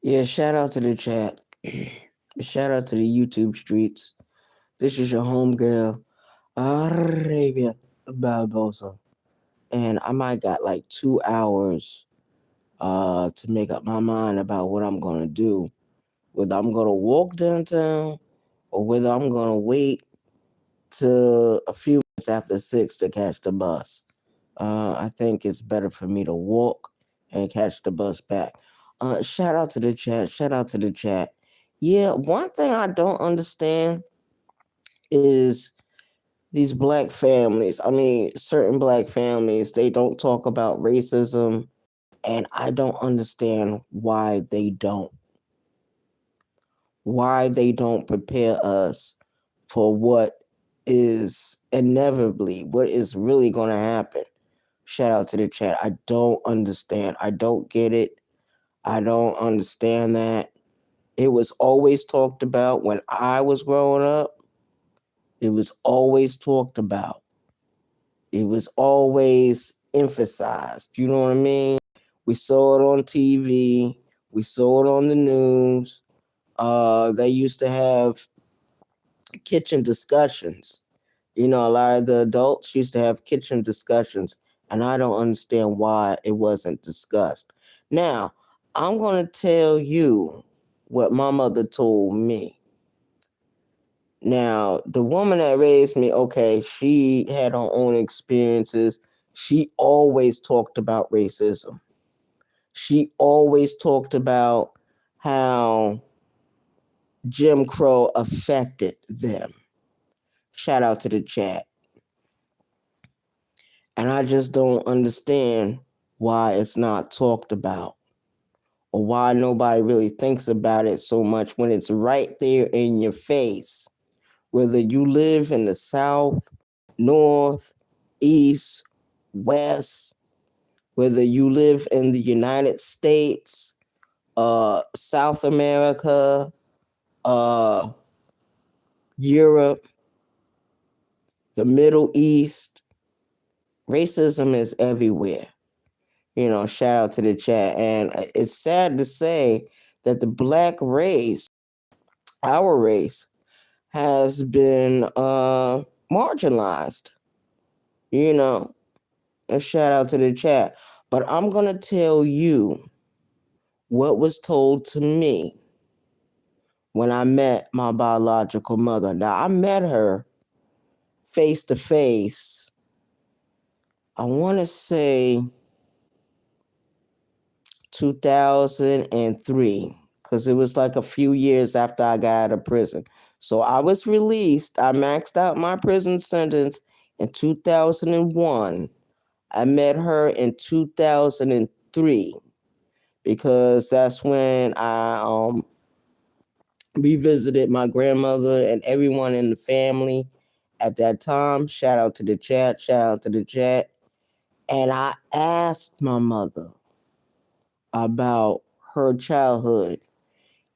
Yeah, shout out to the chat. Shout out to the YouTube streets. This is your homegirl, Arabia Barbosa. And I might got like 2 hours to make up my mind about what I'm gonna do. Whether I'm gonna walk downtown or whether I'm gonna wait to a few minutes after 6 to catch the bus. I think it's better for me to walk and catch the bus back. Shout out to the chat. Shout out to the chat. Yeah, one thing I don't understand is these black families. I mean, certain black families, they don't talk about racism, and I don't understand why they don't. Why they don't prepare us for what is inevitably, what is really going to happen. Shout out to the chat. I don't understand. I don't get it. I don't understand that. It was always talked about when I was growing up. It was always talked about. It was always emphasized. You know what I mean? We saw it on TV. We saw it on the news. They used to have kitchen discussions. You know, a lot of the adults used to have kitchen discussions, and I don't understand why it wasn't discussed. Now, I'm going to tell you what my mother told me. Now, the woman that raised me, okay, she had her own experiences. She always talked about racism. She always talked about how Jim Crow affected them. Shout out to the chat. And I just don't understand why it's not talked about or why nobody really thinks about it so much when it's right there in your face. Whether you live in the South, North, East, West, whether you live in the United States, South America, uh, Europe, the Middle East, racism is everywhere. You know, shout out to the chat. And it's sad to say that the black race, our race, has been marginalized. You know, a shout out to the chat. But I'm going to tell you what was told to me when I met my biological mother. Now, I met her face to face, I want to say 2003, because it was like a few years after I got out of prison. So I was released. I maxed out my prison sentence in 2001. I met her in 2003 because that's when I revisited my grandmother and everyone in the family at that time. Shout out to the chat. Shout out to the chat. And I asked my mother about her childhood.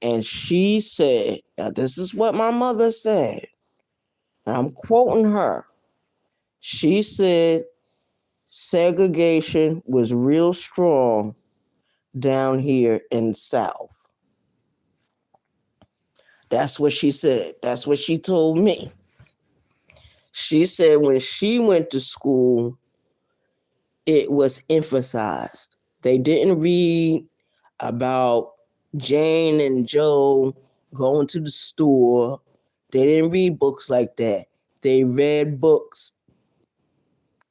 And she said, now this is what my mother said, and I'm quoting her. She said segregation was real strong down here in the South. That's what she said. That's what she told me. She said when she went to school, it was emphasized. They didn't read about Jane and Joe going to the store. They didn't read books like that. They read books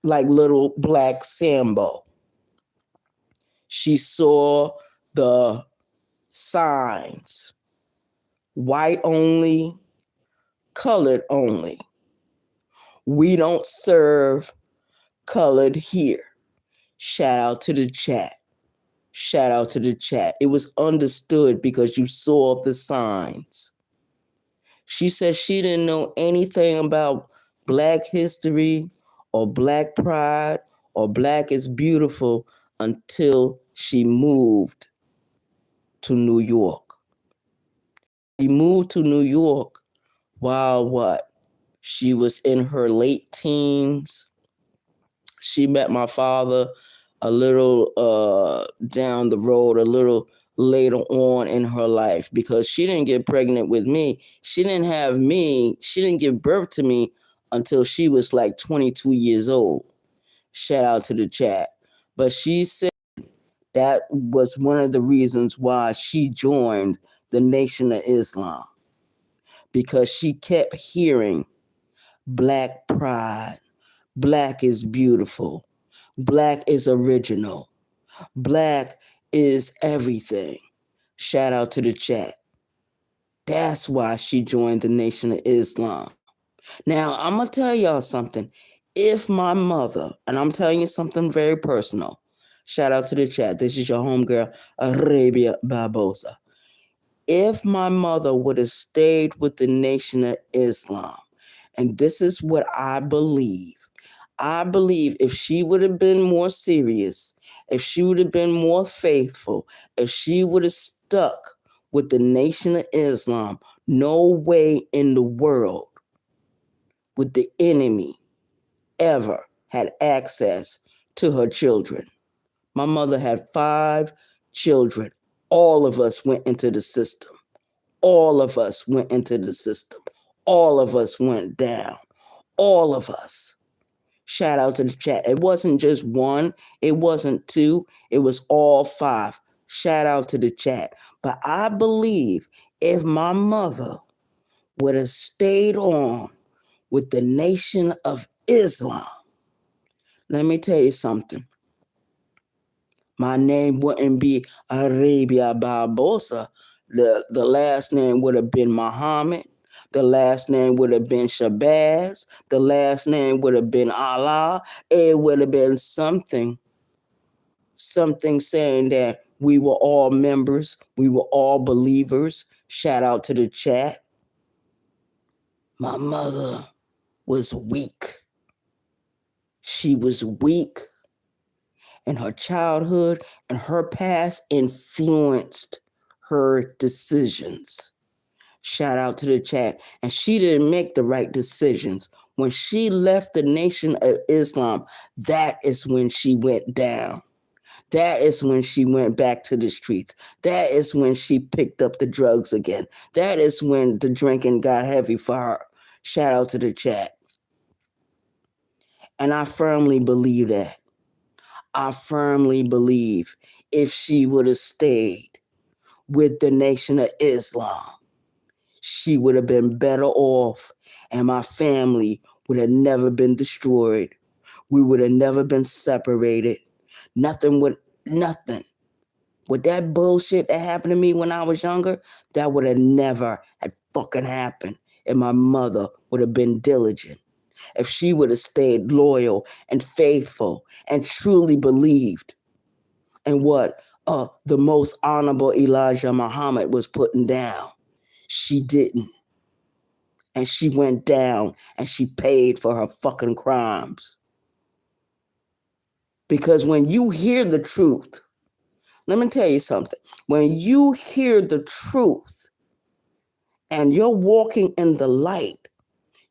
like Little Black Sambo. She saw the signs: white only, colored only. We don't serve colored here. Shout out to the chat. Shout out to the chat. It was understood because you saw the signs. She said she didn't know anything about Black history or Black pride or Black is beautiful until she moved to New York. She moved to New York while what? She was in her late teens. She met my father a little down the road, a little later on in her life, because she didn't get pregnant with me. She didn't give birth to me until she was like 22 years old. Shout out to the chat. But she said that was one of the reasons why she joined the Nation of Islam, because she kept hearing Black pride, Black is beautiful, Black is original, Black is everything. Shout out to the chat. That's why she joined the Nation of Islam. Now, I'm going to tell y'all something. If my mother, and I'm telling you something very personal, shout out to the chat. This is your homegirl, Arabia Barbosa. If my mother would have stayed with the Nation of Islam, and this is what I believe if she would have been more serious, if she would have been more faithful, if she would have stuck with the Nation of Islam, no way in the world would the enemy ever had access to her children. My mother had 5 children. All of us went into the system. All of us went into the system. All of us went down. All of us. Shout out to the chat. It wasn't just 1. It wasn't 2. It was all 5. Shout out to the chat. But I believe if my mother would have stayed on with the Nation of Islam, let me tell you something. My name wouldn't be Arabia Barbosa. The last name would have been Muhammad. The last name would have been Shabazz. The last name would have been Allah. It would have been something saying that we were all members. We were all believers. Shout out to the chat. My mother was weak. She was weak. And her childhood and her past influenced her decisions. Shout out to the chat. And she didn't make the right decisions. When she left the Nation of Islam, that is when she went down. That is when she went back to the streets. That is when she picked up the drugs again. That is when the drinking got heavy for her. Shout out to the chat. And I firmly believe that. I firmly believe if she would have stayed with the Nation of Islam, she would have been better off, and my family would have never been destroyed. We would have never been separated. Nothing. With that bullshit that happened to me when I was younger, that would have never had fucking happened if my mother would have been diligent. If she would have stayed loyal and faithful and truly believed in what the most honorable Elijah Muhammad was putting down. She didn't. And she went down and she paid for her fucking crimes. Because when you hear the truth, let me tell you something. When you hear the truth and you're walking in the light,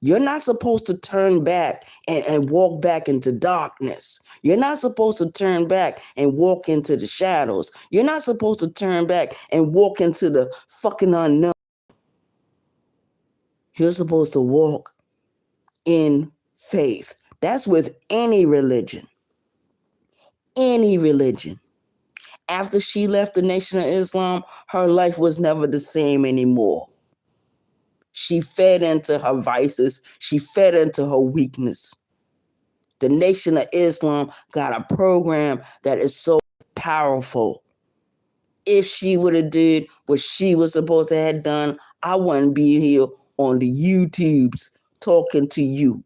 you're not supposed to turn back and walk back into darkness. You're not supposed to turn back and walk into the shadows. You're not supposed to turn back and walk into the fucking unknown. You're supposed to walk in faith. That's with any religion. Any religion. After she left the Nation of Islam, her life was never the same anymore. She fed into her vices. She fed into her weakness. The Nation of Islam got a program that is so powerful. If she would have did what she was supposed to have done, I wouldn't be here on the YouTubes talking to you.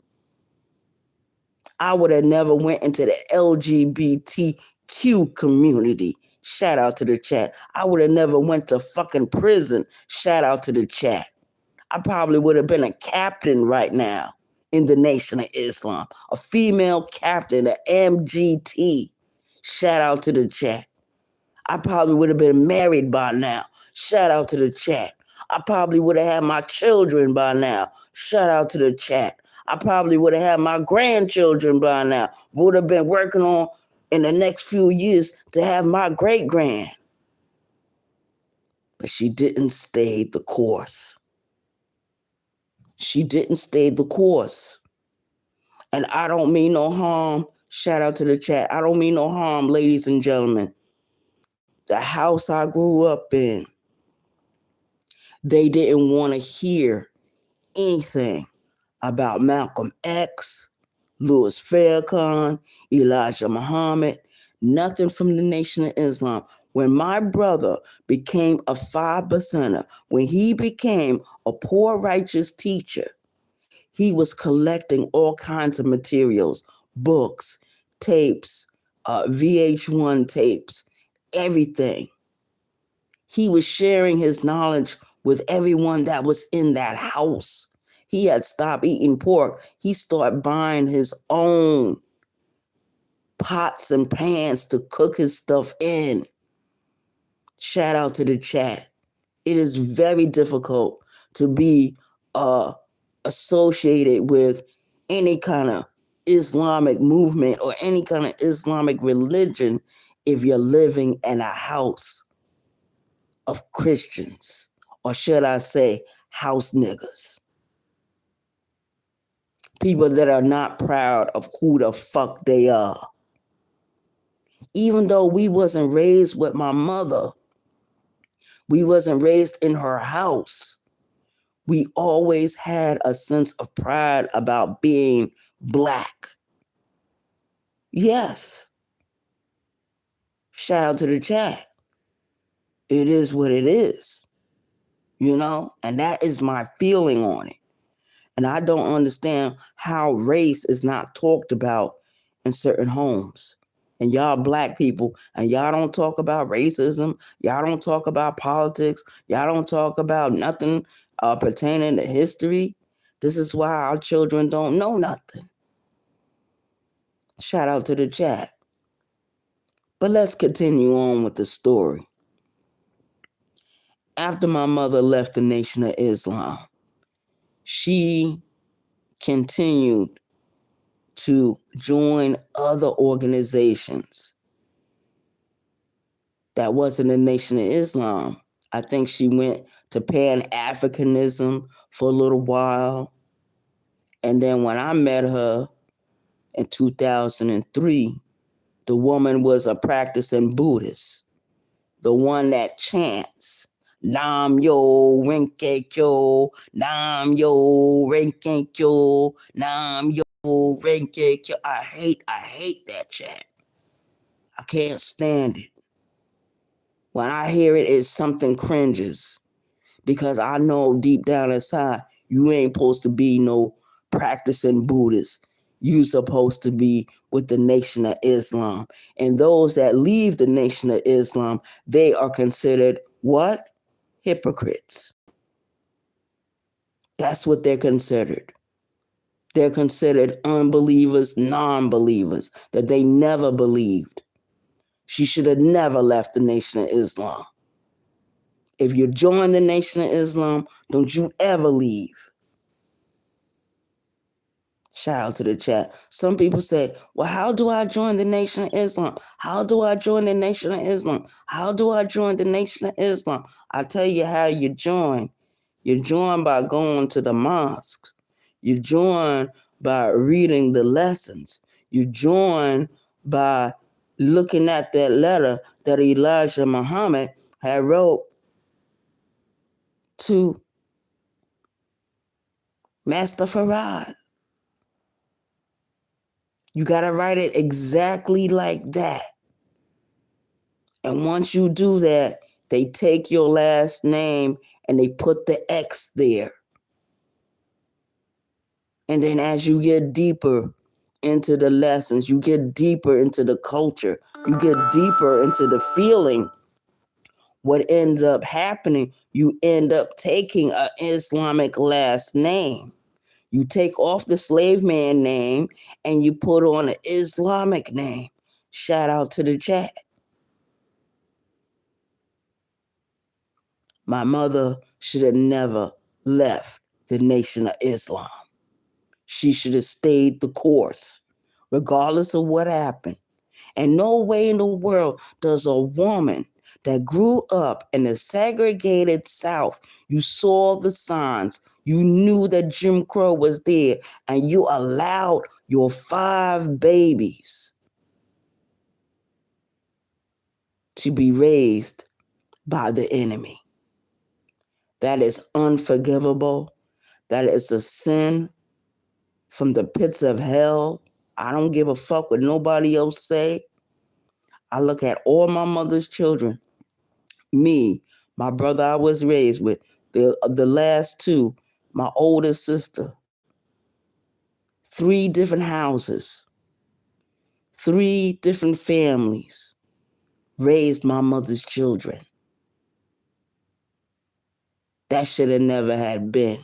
I would have never went into the LGBTQ community. Shout out to the chat. I would have never went to fucking prison. Shout out to the chat. I probably would have been a captain right now in the Nation of Islam. A female captain, an MGT. Shout out to the chat. I probably would have been married by now. Shout out to the chat. I probably would have had my children by now. Shout out to the chat. I probably would have had my grandchildren by now. Would have been working on in the next few years to have my great-grand. but she didn't stay the course. She didn't stay the course. And I don't mean no harm. Shout out to the chat. I don't mean no harm, ladies and gentlemen. The house I grew up in, they didn't want to hear anything about Malcolm X, Louis Farrakhan, Elijah Muhammad, nothing from the Nation of Islam. When my brother became a 5%er, when he became a poor righteous teacher, he was collecting all kinds of materials, books, tapes, VH1 tapes, everything. He was sharing his knowledge with everyone that was in that house. He had stopped eating pork. He started buying his own pots and pans to cook his stuff in. Shout out to the chat. It is very difficult to be associated with any kind of Islamic movement or any kind of Islamic religion if you're living in a house of Christians, or should I say house niggas. People that are not proud of who the fuck they are. Even though we wasn't raised with my mother, we wasn't raised in her house, we always had a sense of pride about being Black. Yes. Shout out to the chat. It is what it is, and that is my feeling on it. And I don't understand how race is not talked about in certain homes. And y'all Black people, and y'all don't talk about racism. Y'all don't talk about politics. Y'all don't talk about nothing pertaining to history. This is why our children don't know nothing. Shout out to the chat. But let's continue on with the story. After my mother left the Nation of Islam, she continued to join other organizations that wasn't the Nation of Islam. I think she went to Pan-Africanism for a little while. And then when I met her in 2003, the woman was a practicing Buddhist, the one that chants, Nam yo renke kyo, Nam yo renke kyo, Nam yo renke kyo. I hate that chant. I can't stand it. When I hear it, it's something cringes, because I know deep down inside you ain't supposed to be no practicing Buddhist. You supposed to be with the Nation of Islam. And those that leave the Nation of Islam, they are considered what? Hypocrites. That's what they're considered. They're considered unbelievers, non-believers, that they never believed. She should have never left the Nation of Islam. If you join the Nation of Islam, don't you ever leave. Shout out to the chat. Some people say, well, how do I join the Nation of Islam? How do I join the Nation of Islam? How do I join the Nation of Islam? I'll tell you how you join. You join by going to the mosques. You join by reading the lessons. You join by looking at that letter that Elijah Muhammad had wrote to Master Farad. You got to write it exactly like that. And once you do that, they take your last name and they put the X there. And then as you get deeper into the lessons, you get deeper into the culture, you get deeper into the feeling, what ends up happening, you end up taking an Islamic last name. You take off the slave man name and you put on an Islamic name. Shout out to the chat. My mother should have never left the Nation of Islam. She should have stayed the course, regardless of what happened. And no way in the world does a woman that grew up in the segregated South, you saw the signs. You knew that Jim Crow was there, and you allowed your 5 babies to be raised by the enemy. That is unforgivable. That is a sin from the pits of hell. I don't give a fuck what nobody else say. I look at all my mother's children. Me, my brother I was raised with, the last 2, my older sister. 3 different houses, 3 different families raised my mother's children. That should have never had been.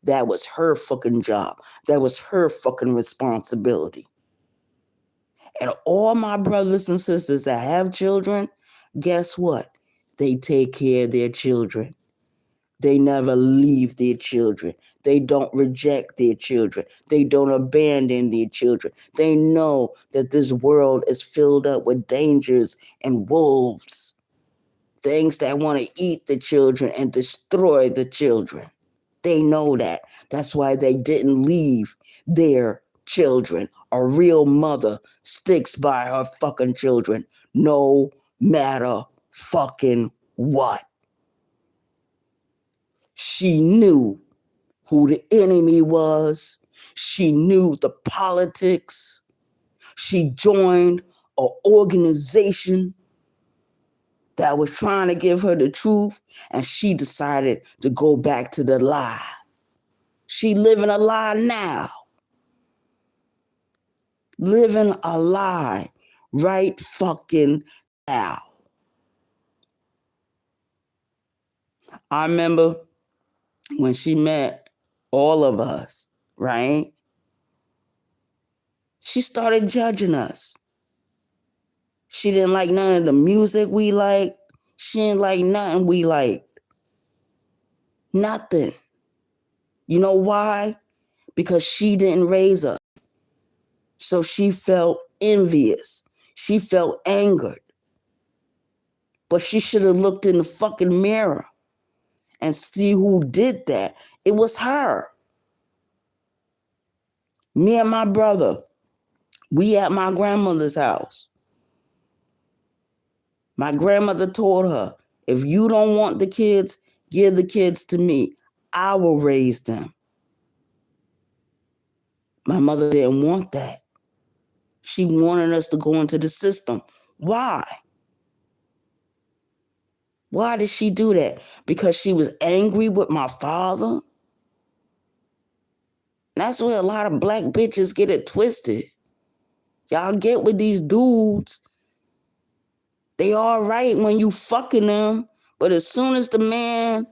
That was her fucking job. That was her fucking responsibility. And all my brothers and sisters that have children, guess what? They take care of their children. They never leave their children. They don't reject their children. They don't abandon their children. They know that this world is filled up with dangers and wolves. Things that want to eat the children and destroy the children. They know that. That's why they didn't leave their children. A real mother sticks by her fucking children no matter fucking what. She knew who the enemy was. She knew the politics. She joined an organization that was trying to give her the truth, and she decided to go back to the lie. She living a lie now. Living a lie right fucking now. I remember when she met all of us, right? She started judging us. She didn't like none of the music we liked. She didn't like nothing we liked. Nothing. You know why? Because she didn't raise us. So she felt envious. She felt angered. But she should have looked in the fucking mirror and see who did that. It was her. Me and my brother, we at my grandmother's house. My grandmother told her, if you don't want the kids, give the kids to me. I will raise them. My mother didn't want that. She wanted us to go into the system. Why? Why did she do that? Because she was angry with my father? That's where a lot of black bitches get it twisted. Y'all get with these dudes. They all right when you fucking them, but as soon as the man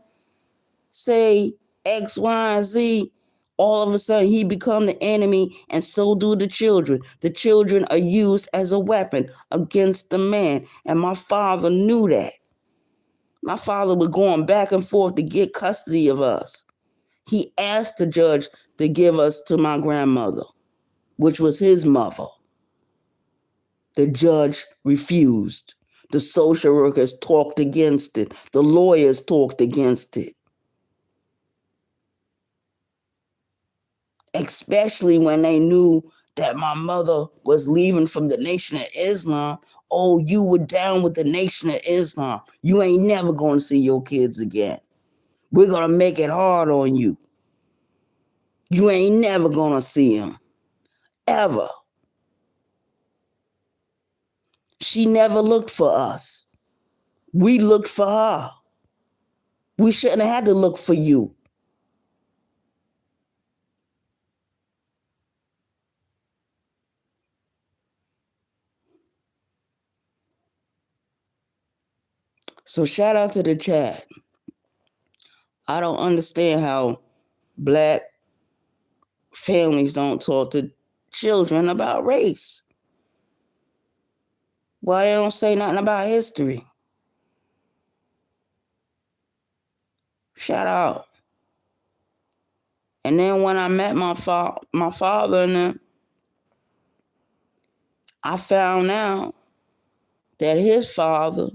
say X, Y, and Z, all of a sudden he become the enemy, and so do the children. The children are used as a weapon against the man, and my father knew that. My father was going back and forth to get custody of us. He asked the judge to give us to my grandmother, which was his mother. The judge refused. The social workers talked against it. The lawyers talked against it. Especially when they knew that my mother was leaving from the Nation of Islam. Oh, you were down with the Nation of Islam. You ain't never going to see your kids again. We're going to make it hard on you. You ain't never going to see them. Ever. She never looked for us. We looked for her. We shouldn't have had to look for you. So shout out to the chat. I don't understand how black families don't talk to children about race. Why they don't say nothing about history? Shout out. And then when I met my father and them, I found out that his father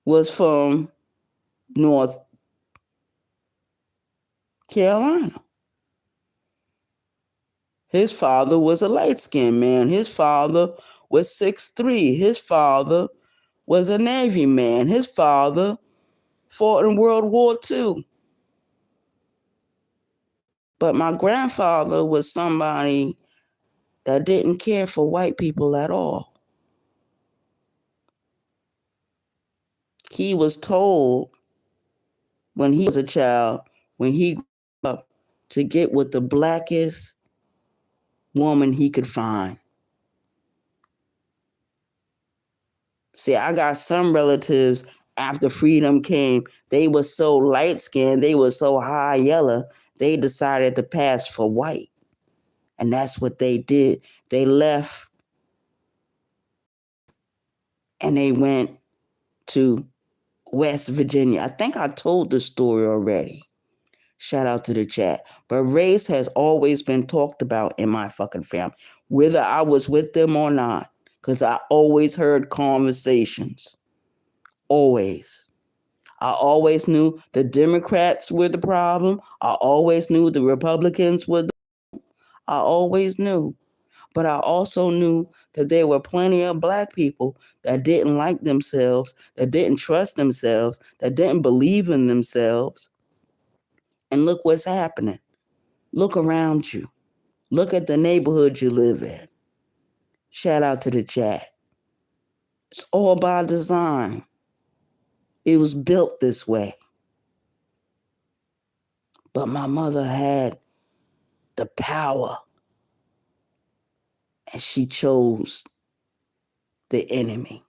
was from North Carolina. His father was a light-skinned man. His father was 6'3". His father was a Navy man. His father fought in World War II. But my grandfather was somebody that didn't care for white people at all. He was told when he was a child, when he grew up, to get with the blackest woman he could find. See, I got some relatives after freedom came, they were so light-skinned, they were so high yellow, they decided to pass for white. And that's what they did. They left and they went to West Virginia. I think I told the story already. Shout out to the chat. But race has always been talked about in my fucking family, whether I was with them or not, because I always heard conversations. Always. I always knew the Democrats were the problem. I always knew the Republicans were the problem. I always knew. But I also knew that there were plenty of black people that didn't like themselves, that didn't trust themselves, that didn't believe in themselves. And look what's happening. Look around you. Look at the neighborhood you live in. Shout out to the chat. It's all by design. It was built this way. But my mother had the power, and she chose the enemy.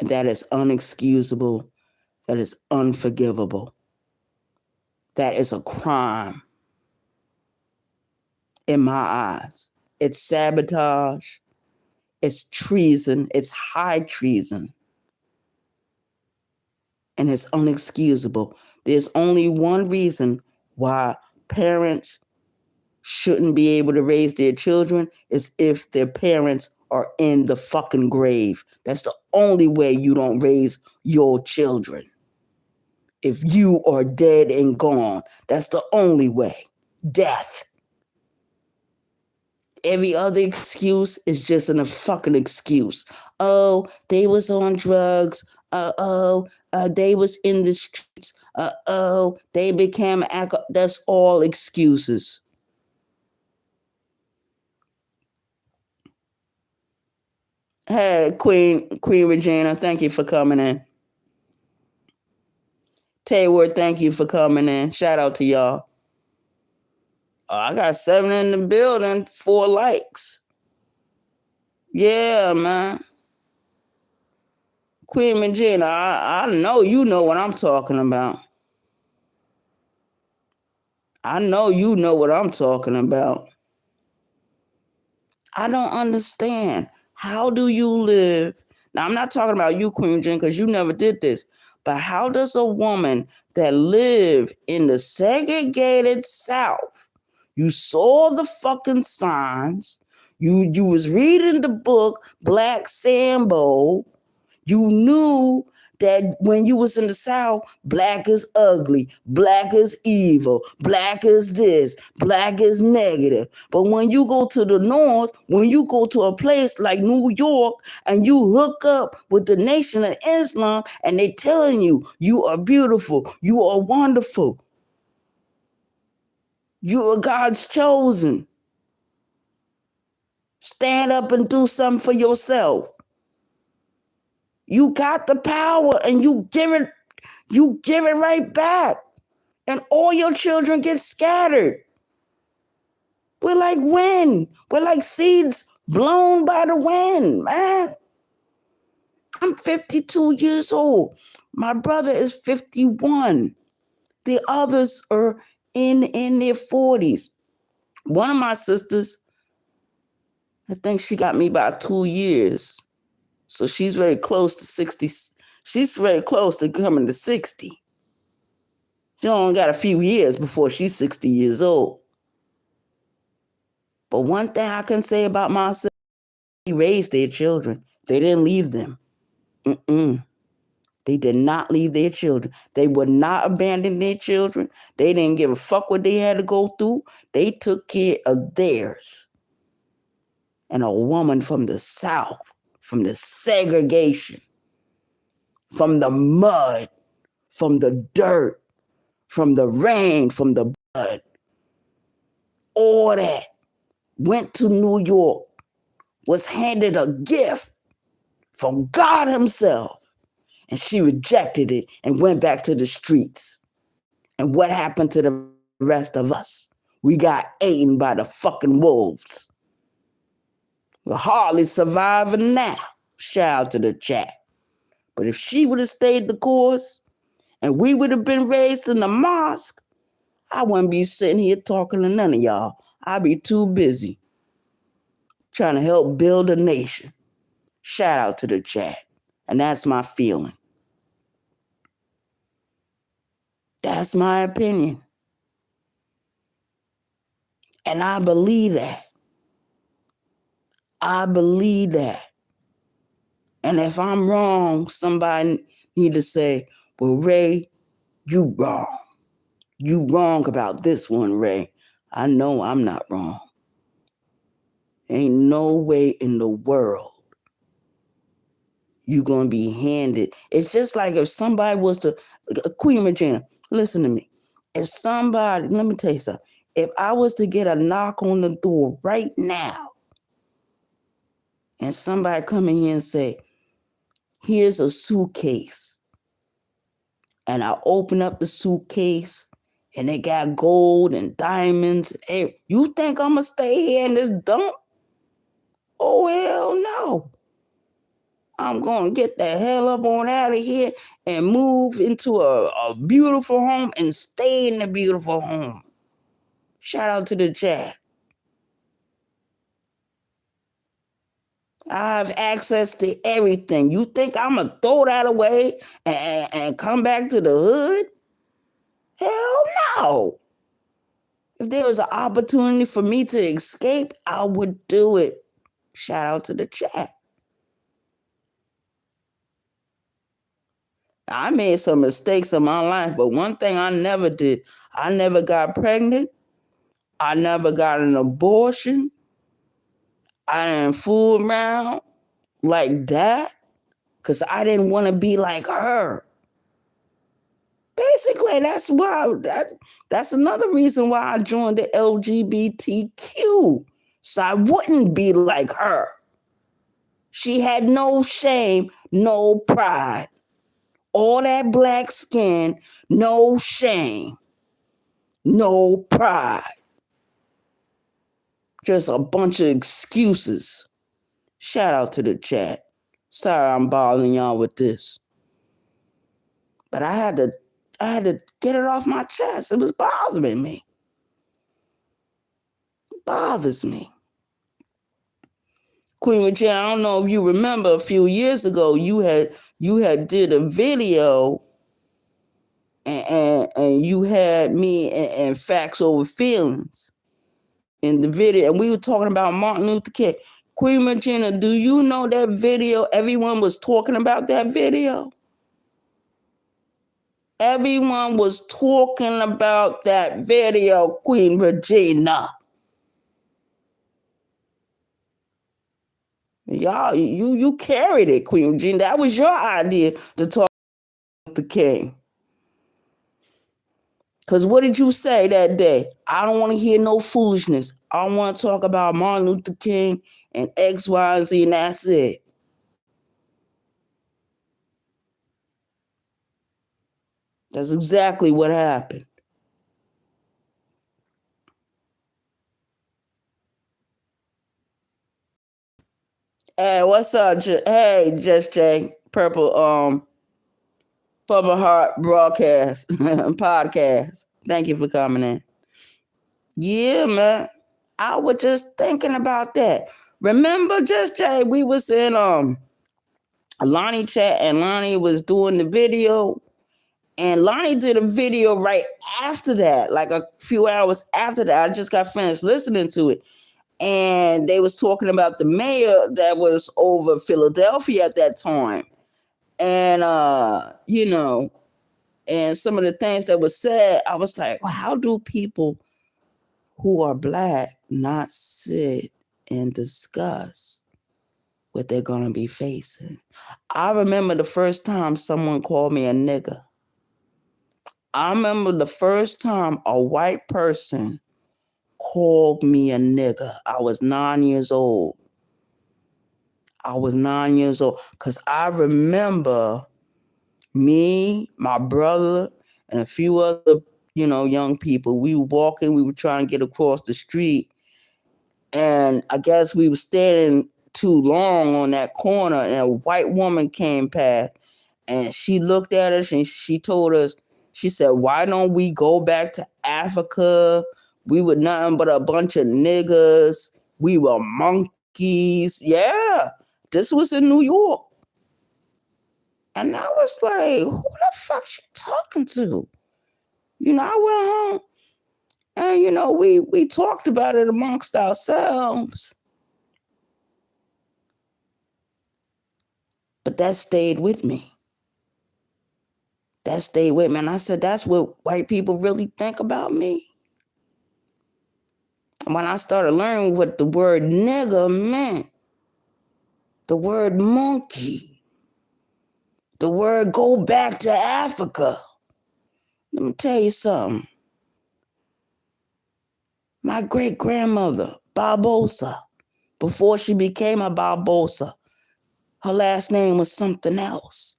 And that is unexcusable. That is unforgivable. That is a crime in my eyes. It's sabotage. It's treason. It's high treason. And it's unexcusable. There's only one reason why parents shouldn't be able to raise their children is if their parents are in the fucking grave. That's the only way you don't raise your children. If you are dead and gone, that's the only way. Death. Every other excuse is just a fucking excuse. Oh, they was on drugs. They was in the streets. They became alcohol. That's all excuses. Hey, Queen Regina, thank you for coming in. Taylor, thank you for coming in. Shout out to y'all. I got 7 in the building, 4 likes. Yeah, man. Queen Regina, I know you know what I'm talking about. I know you know what I'm talking about. I don't understand. How do you live? Now, I'm not talking about you, Queen Jen, because you never did this. But how does a woman that lived in the segregated South, you saw the fucking signs, you was reading the book, Black Sambo, you knew that when you was in the South, black is ugly, black is evil, black is this, black is negative. But when you go to the North, when you go to a place like New York and you hook up with the Nation of Islam and they telling you, you are beautiful, you are wonderful, you are God's chosen. Stand up and do something for yourself. You got the power and you give it right back. And all your children get scattered. We're like wind. We're like seeds blown by the wind, man. I'm 52 years old. My brother is 51. The others are in their 40s. One of my sisters, I think she got me by 2 years. So she's very close to 60. She's very close to coming to 60. She only got a few years before she's 60 years old. But one thing I can say about my sister, they raised their children. They didn't leave them. They did not leave their children. They would not abandon their children. They didn't give a fuck what they had to go through. They took care of theirs. And a woman from the South, from the segregation, from the mud, from the dirt, from the rain, from the blood, all that, went to New York, was handed a gift from God himself, and she rejected it and went back to the streets. And what happened to the rest of us? We got eaten by the fucking wolves. We're hardly surviving now. Shout out to the chat. But if she would have stayed the course and we would have been raised in the mosque, I wouldn't be sitting here talking to none of y'all. I'd be too busy trying to help build a nation. Shout out to the chat. And that's my feeling. That's my opinion. And I believe that. I believe that. And if I'm wrong, somebody need to say, well, Ray, you wrong. You wrong about this one, Ray. I know I'm not wrong. Ain't no way in the world you gonna be handed. It's just like if somebody was to, Queen Regina, listen to me. If somebody, let me tell you something. If I was to get a knock on the door right now, and somebody come in here and say, here's a suitcase, and I open up the suitcase, and they got gold and diamonds, you think I'm gonna stay here in this dump? Oh, hell no. I'm going to get the hell up on out of here and move into a beautiful home and stay in the beautiful home. Shout out to the chat. I have access to everything. You think I'm going to throw that away and come back to the hood? Hell no. If there was an opportunity for me to escape, I would do it. Shout out to the chat. I made some mistakes in my life, but one thing I never did, I never got pregnant. I never got an abortion. I didn't fool around like that because I didn't want to be like her. Basically, that's another reason why I joined the LGBTQ, so I wouldn't be like her. She had no shame, no pride. All that black skin, no shame, no pride. Just a bunch of excuses. Shout out to the chat. Sorry I'm bothering y'all with this. But I had to get it off my chest. It was bothering me. It bothers me. Queen Regina, I don't know if you remember a few years ago, you had did a video and you had me and Facts Over Feelings in the video, and we were talking about Martin Luther King. Queen Regina, do you know that video? Everyone was talking about that video. Everyone was talking about that video, Queen Regina. Y'all, you carried it, Queen Regina. That was your idea to talk about the king. Because what did you say that day? I don't want to hear no foolishness. I want to talk about Martin Luther King and X, Y, and Z, and that's it. That's exactly what happened. Hey, what's up? Hey, Just Jay, Purple Heart broadcast podcast. Thank you for coming in. Yeah, man. I was just thinking about that. Remember, Just Jay, we was in Lonnie chat, and Lonnie was doing the video. And Lonnie did a video right after that, like a few hours after that. I just got finished listening to it. And they was talking about the mayor that was over Philadelphia at that time. And and some of the things that were said, I was like, well, how do people who are black not sit and discuss what they're gonna be facing? I remember the first time someone called me a nigger. I remember the first time a white person called me a nigger. I was 9 years old. Because I remember me, my brother, and a few other, young people. We were walking, we were trying to get across the street. And I guess we were standing too long on that corner, and a white woman came past. And she looked at us and she told us, she said, why don't we go back to Africa? We were nothing but a bunch of niggas. We were monkeys. Yeah, this was in New York. And I was like, who the fuck you talking to? I went home and, we talked about it amongst ourselves. But that stayed with me. And I said, that's what white people really think about me. When I started learning what the word nigger meant, the word monkey, the word go back to Africa. Let me tell you something. My great-grandmother, Barbosa, before she became a Barbosa, her last name was something else.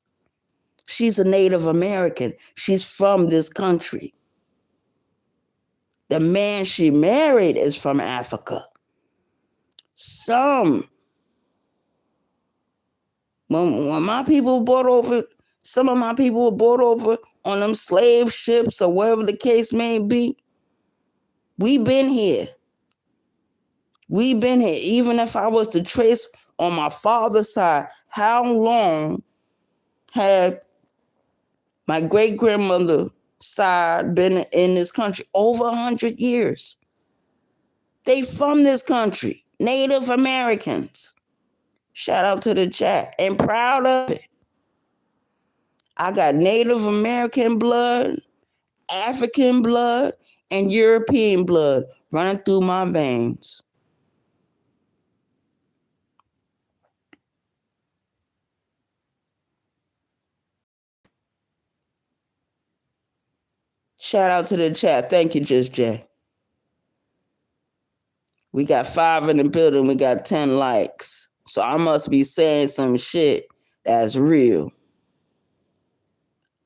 She's a Native American. She's from this country. The man she married is from Africa. When my people were brought over, some of my people were brought over on them slave ships or whatever the case may be. We've been here. Even if I was to trace on my father's side, how long had my great-grandmother's side been in this country? Over 100 years. They from this country. Native Americans. Shout out to the chat. And proud of it. I got Native American blood, African blood, and European blood running through my veins. Shout out to the chat. Thank you, Just Jay. We got 5 in the building. We got 10 likes. So I must be saying some shit that's real.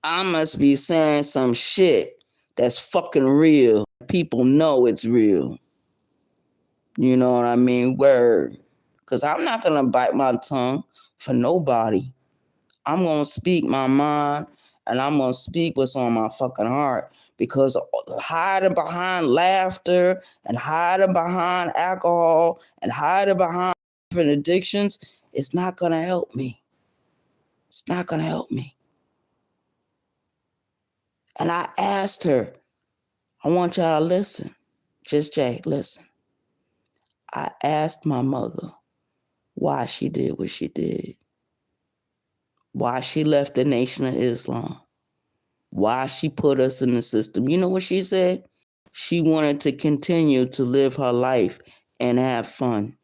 I must be saying some shit that's fucking real. People know it's real. You know what I mean? Word. Because I'm not going to bite my tongue for nobody. I'm going to speak my mind and I'm going to speak what's on my fucking heart. Because hiding behind laughter and hiding behind alcohol and hiding behind different addictions, it's not going to help me. It's not going to help me. And I asked her, I want y'all to listen. Just Jay, listen. I asked my mother why she did what she did. Why she left the Nation of Islam. Why she put us in the system. You know what she said? She wanted to continue to live her life and have fun.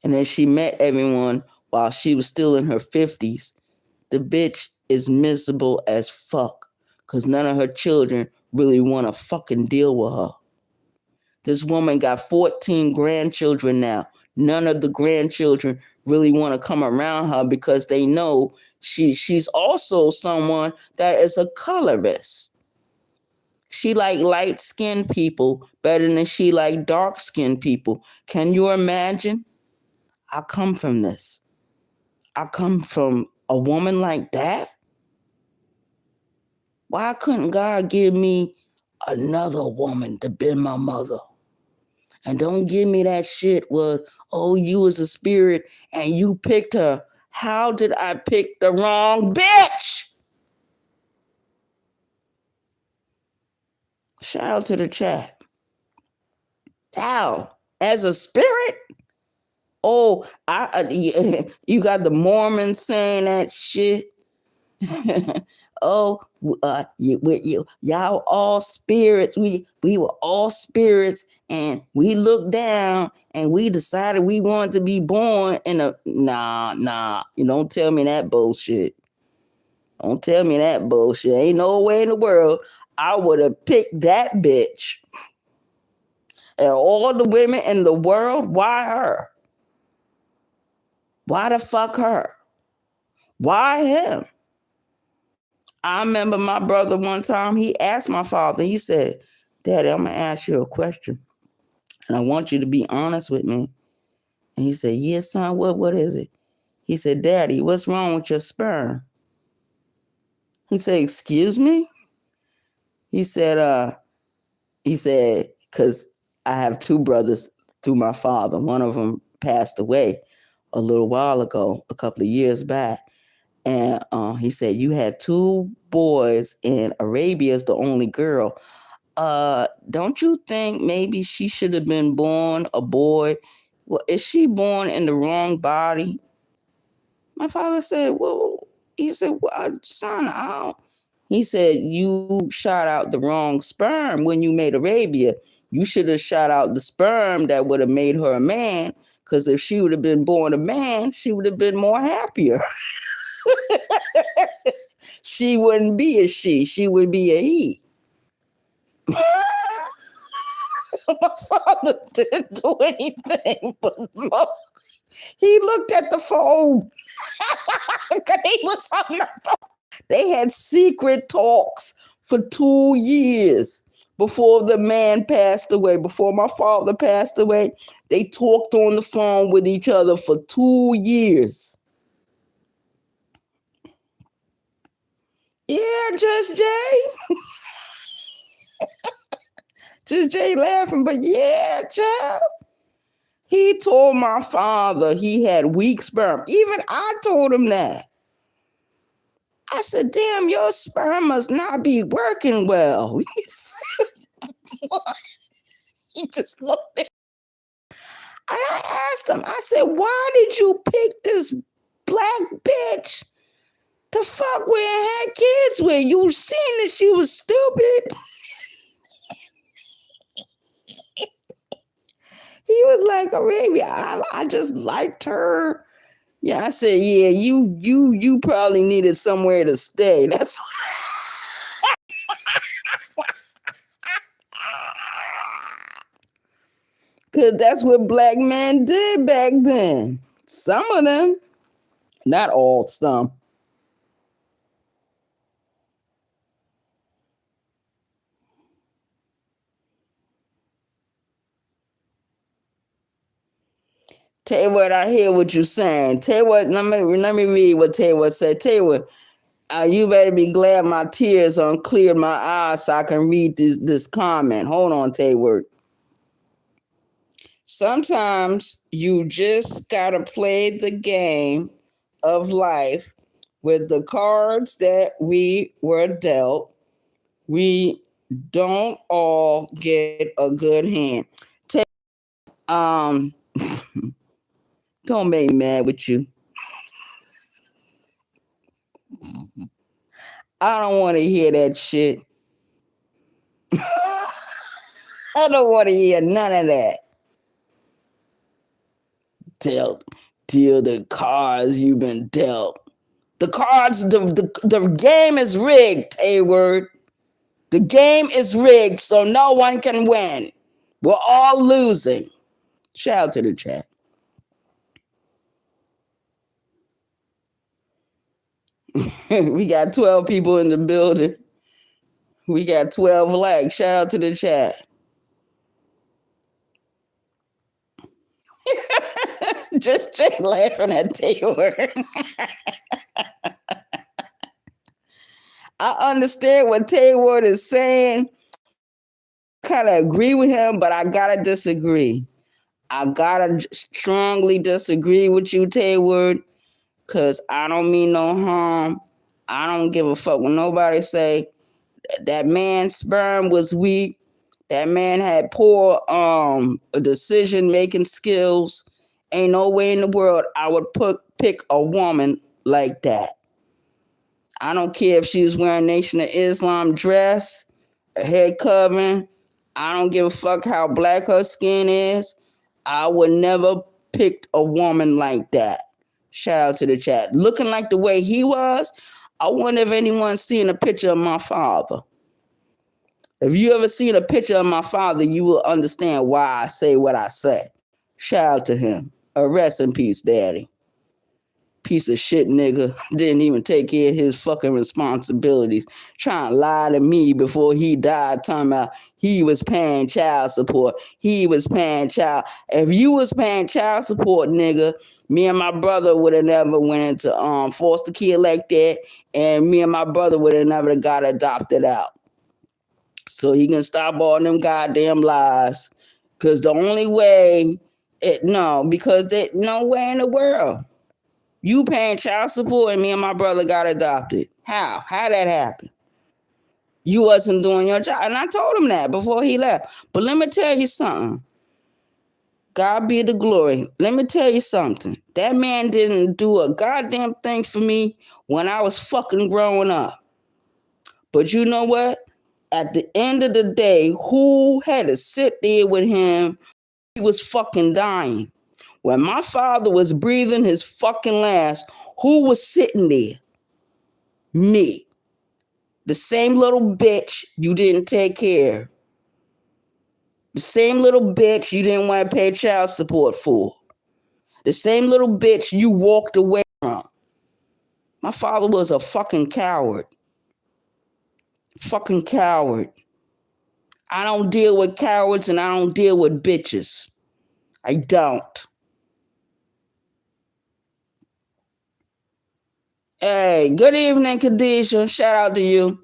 And then she met everyone while she was still in her 50s. The bitch is miserable as fuck because none of her children really want to fucking deal with her. This woman got 14 grandchildren now. None of the grandchildren really want to come around her because they know she's also someone that is a colorist. She like light-skinned people better than she like dark-skinned people. Can you imagine? I come from this. I come from a woman like that. Why couldn't God give me another woman to be my mother? And don't give me that shit with, oh, you was a spirit and you picked her. How did I pick the wrong bitch? Shout out to the chat. How? As a spirit Oh, you got the Mormons saying that shit. Oh, y'all all spirits. We were all spirits, and we looked down and we decided we wanted to be born in a nah. You don't tell me that bullshit. Don't tell me that bullshit. Ain't no way in the world I would have picked that bitch. And all the women in the world, why her? Why the fuck her? Why him? I remember my brother one time, he asked my father, he said, Daddy, I'm going to ask you a question. And I want you to be honest with me. And he said, yeah, son, what is it? He said, Daddy, what's wrong with your sperm? He said, excuse me? He said, because I have two brothers through my father. One of them passed away a little while ago, a couple of years back. And he said, you had two boys and Arabia's the only girl. Don't you think maybe she should have been born a boy? Well, is she born in the wrong body? My father said, well, son, he said, you shot out the wrong sperm when you made Arabia. You should have shot out the sperm that would have made her a man, because if she would have been born a man, she would have been more happier. She wouldn't be a she would be a he. My father didn't do anything but look. He looked at the phone. He was on the phone. They had secret talks for 2 years before the man passed away. Before my father passed away, they talked on the phone with each other for 2 years. Yeah, Just Jay. Just Jay laughing, but yeah, child. He told my father he had weak sperm. Even I told him that. I said, damn, your sperm must not be working well. He said, what? He just looked at me. And I asked him, I said, why did you pick this black bitch to fuck with and had kids with? You seen that she was stupid. He was like, oh, baby, I just liked her. Yeah, I said, yeah, you probably needed somewhere to stay. That's because that's what black men did back then. Some of them, not all, some. Taylor, I hear what you're saying. Taylor, let me read what Taylor said. Taylor, you better be glad my tears uncleared my eyes so I can read this comment. Hold on, Taylor. Sometimes you just gotta play the game of life with the cards that we were dealt. We don't all get a good hand. Um, don't make me mad with you. I don't want to hear that shit. I don't want to hear none of that. Deal the cards you've been dealt. The cards, the game is rigged, Hayward. The game is rigged, so no one can win. We're all losing. Shout out to the chat. We got 12 people in the building. We got 12 likes. Shout out to the chat. Just Jay laughing at Taylor. I understand what Taylor is saying. Kind of agree with him, but I gotta disagree. I gotta strongly disagree with you, Taylor, because I don't mean no harm. I don't give a fuck when nobody say that man's sperm was weak. That man had poor decision making skills, Ain't no way in the world I would pick a woman like that. I don't care if she was wearing Nation of Islam dress, a head covering. I don't give a fuck how black her skin is. I would never pick a woman like that. Shout out to the chat. Looking like the way he was, I wonder if anyone's seen a picture of my father. If you ever seen a picture of my father, you will understand why I say what I say. Shout out to him. Rest in peace, daddy. Piece of shit nigga. Didn't even take care of his fucking responsibilities. Trying to lie to me before he died, talking about he was paying child support. He was paying child. If you was paying child support, nigga, me and my brother would have never went into foster kid like that, and me and my brother would have never got adopted out. So he can stop all them goddamn lies. Cause the only way because there's no way in the world. You paying child support and me and my brother got adopted. How? How that happened? You wasn't doing your job. And I told him that before he left. But let me tell you something. God be the glory. Let me tell you something. That man didn't do a goddamn thing for me when I was fucking growing up. But you know what? At the end of the day, who had to sit there with him? He was fucking dying. When my father was breathing his fucking last, who was sitting there? Me. The same little bitch you didn't take care of. The same little bitch you didn't want to pay child support for. The same little bitch you walked away from. My father was a fucking coward. Fucking coward. I don't deal with cowards and I don't deal with bitches. I don't. Hey, good evening, Khadijah. Shout out to you.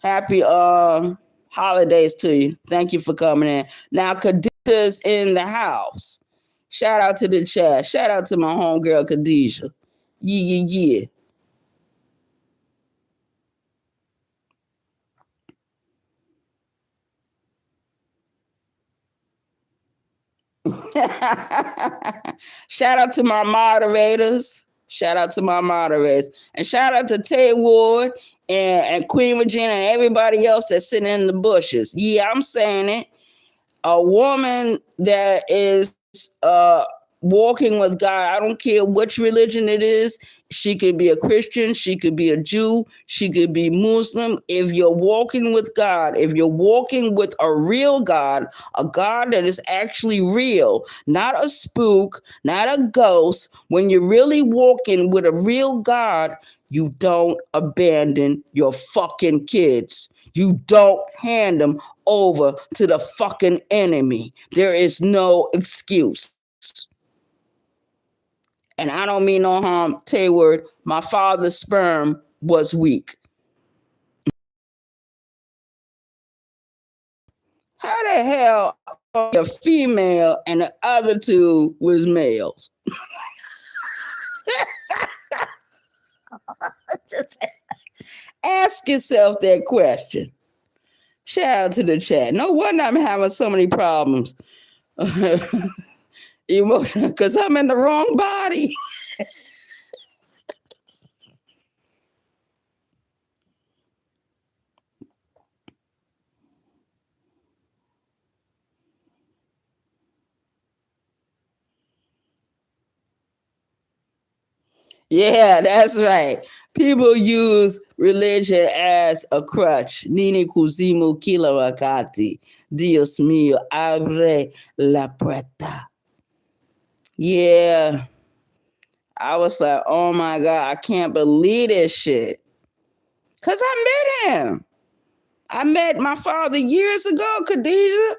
Happy holidays to you. Thank you for coming in. Now, Khadijah's in the house. Shout out to the chat. Shout out to my homegirl, Khadijah. Yeah. Shout out to my moderators. Shout out to my moderators. And shout out to Tay Ward and Queen Regina and everybody else that's sitting in the bushes. Yeah, I'm saying it. A woman that is walking with God, I don't care which religion it is. She could be a Christian, she could be a Jew, she could be Muslim. If you're walking with God, if you're walking with a real God, a God that is actually real, not a spook, not a ghost, when you're really walking with a real God, you don't abandon your fucking kids. You don't hand them over to the fucking enemy. There is no excuse. And I don't mean no harm, Tayward. My father's sperm was weak. How the hell are you female and the other two was males? Just ask yourself that question. Shout out to the chat. No wonder I'm having so many problems. Emotional, because I'm in the wrong body. Yeah, that's right. People use religion as a crutch. Nini kuzimu kila wakati. Dios mío, abre la puerta. Yeah. I was like, oh my God, I can't believe this shit. Because I met him. I met my father years ago, Khadijah.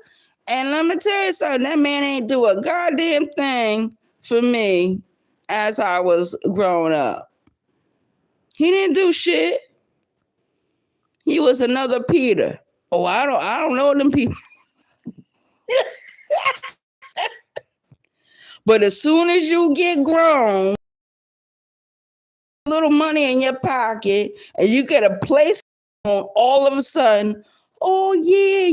And let me tell you something, that man ain't do a goddamn thing for me as I was growing up. He didn't do shit. He was another Peter. Oh, I don't know them people. But as soon as you get grown, little money in your pocket, and you get a place on, all of a sudden, oh yeah,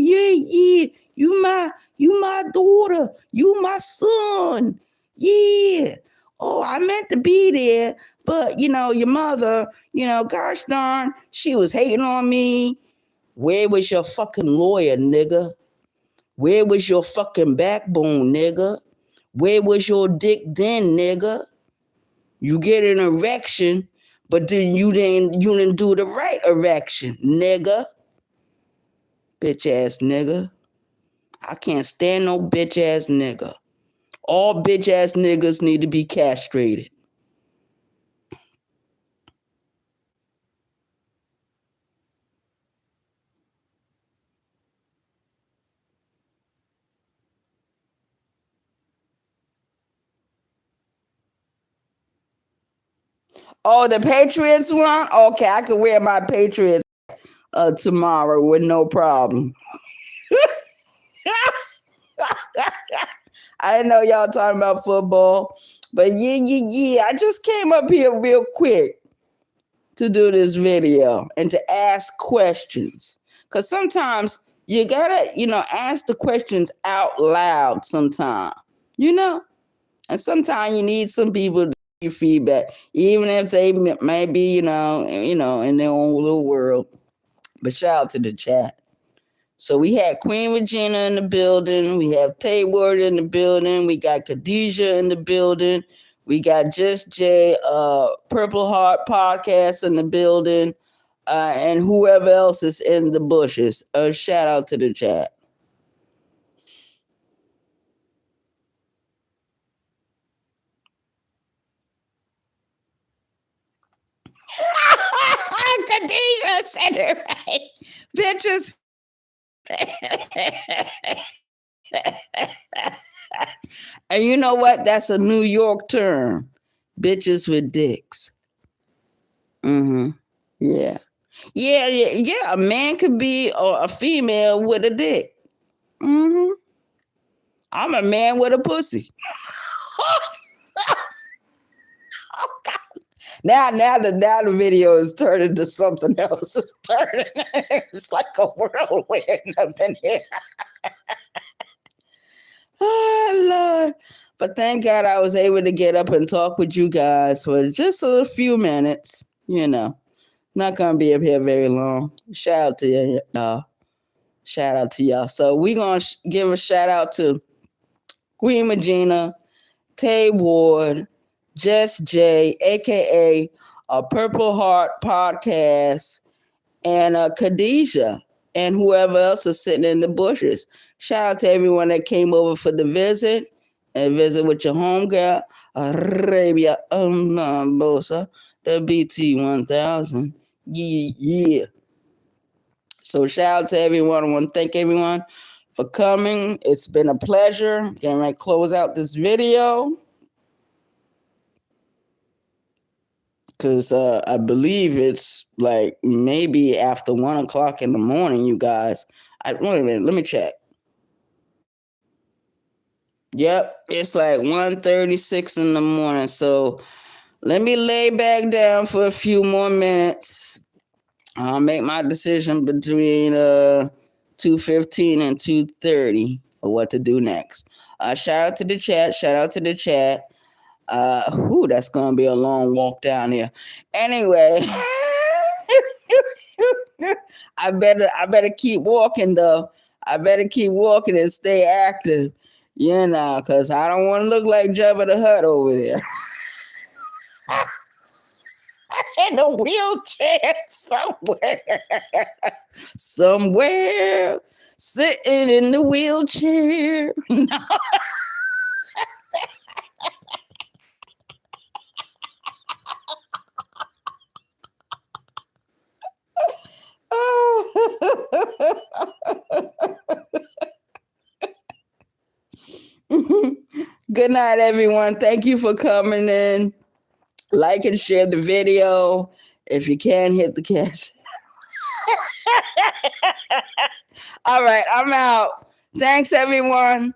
you my daughter, you my son. Yeah. Oh, I meant to be there, but your mother, gosh darn, she was hating on me. Where was your fucking lawyer, nigga? Where was your fucking backbone, nigga? Where was your dick then, nigga? You get an erection, but then you didn't do the right erection, nigga. Bitch ass nigga. I can't stand no bitch ass nigga. All bitch ass niggas need to be castrated. Oh, the Patriots one? Okay, I could wear my Patriots tomorrow with no problem. I didn't know y'all talking about football, but yeah. I just came up here real quick to do this video and to ask questions. Because sometimes you gotta, ask the questions out loud sometimes, and sometimes you need some people to give you feedback, even if they may be, in their own little world. But shout out to the chat. So we had Queen Regina in the building. We have Tay Ward in the building. We got Khadijah in the building. We got Just Jay, Purple Heart Podcast in the building. And whoever else is in the bushes. Shout out to the chat. Khadijah said it right. Bitches. And you know what? That's a New York term. Bitches with dicks. Mm-hmm. Yeah. Yeah. A man could be a female with a dick. Mm-hmm. I'm a man with a pussy. Now the video is turning to something else. It's turning. It's like a whirlwind up in here. Oh, Lord. But thank God I was able to get up and talk with you guys for just a few minutes. Not going to be up here very long. Shout out to y'all. Shout out to y'all. So we're going to give a shout out to Queen Regina, Tay Ward, Just Jay, a.k.a. Purple Heart Podcast, and Khadijah, and whoever else is sitting in the bushes. Shout out to everyone that came over for the visit and visit with your homegirl, Arabia Bosa, the BT1000. Yeah. So shout out to everyone. I want to thank everyone for coming. It's been a pleasure. Can I close out this video? Because I believe it's like maybe after 1 o'clock in the morning, you guys. Wait a minute, let me check. Yep, it's like 1:36 in the morning. So let me lay back down for a few more minutes. I'll make my decision between 2:15 and 2:30 for what to do next. Shout out to the chat. Shout out to the chat. That's gonna be a long walk down here. Anyway, I better keep walking though. I better keep walking and stay active, because I don't want to look like Jabba the Hutt over there. In a wheelchair somewhere, sitting in the wheelchair. Good night, everyone. Thank you for coming in. Like and share the video. If you can, hit the cash. All right, I'm out. Thanks, everyone.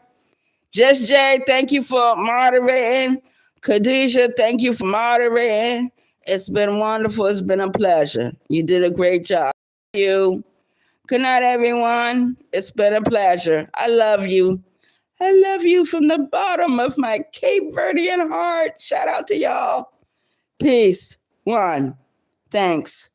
Just Jay, thank you for moderating. Khadijah, thank you for moderating. It's been wonderful. It's been a pleasure. You did a great job. Thank you. Good night, everyone. It's been a pleasure. I love you. I love you from the bottom of my Cape Verdean heart. Shout out to y'all. Peace. One. Thanks.